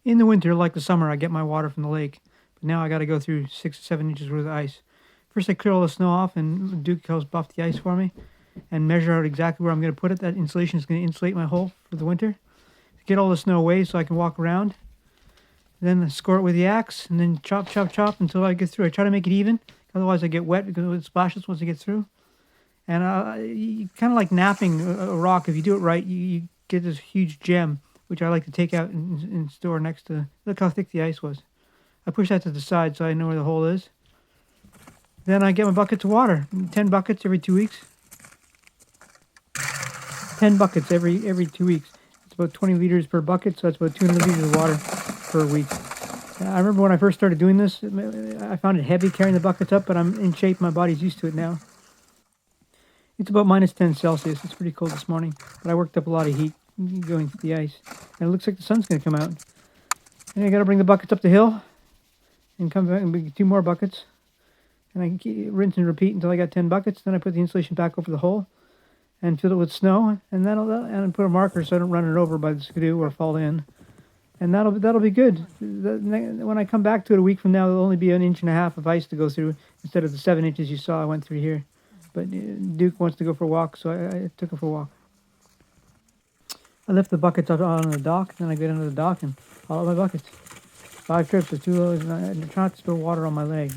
In the winter, like the summer, I get my water from the lake. But now I got to go through 6 to 7 inches worth of ice. First, I clear all the snow off, and Duke helps buff the ice for me and measure out exactly where I'm going to put it. That insulation is going to insulate my hole for the winter. Get all the snow away so I can walk around. Then I score it with the axe, and then chop, chop, chop until I get through. I try to make it even, otherwise I get wet because it splashes once I get through. And kind of like napping a rock. If you do it right, you get this huge gem, which I like to take out and store next to. Look how thick the ice was. I push that to the side so I know where the hole is. Then I get my buckets of water. 10 buckets every 2 weeks. 10 buckets every 2 weeks. It's about 20 liters per bucket, so that's about 200 liters of water per week. I remember when I first started doing this, I found it heavy carrying the buckets up, but I'm in shape. My body's used to it now. It's about minus 10 Celsius. It's pretty cold this morning, but I worked up a lot of heat going through the ice. And it looks like the sun's going to come out. And I got to bring the buckets up the hill and come back and bring 2 more buckets. And I rinse and repeat until I got 10 buckets. Then I put the insulation back over the hole and fill it with snow. And and put a marker so I don't run it over by the skidoo or fall in. And that'll be good. When I come back to it a week from now, there'll only be 1.5 inches of ice to go through instead of the 7 inches you saw I went through here. But Duke wants to go for a walk, so I took him for a walk. I lift the buckets up on the dock, then I get under the dock and haul out my buckets. 5 trips with 2 loads, and I try not to spill water on my leg.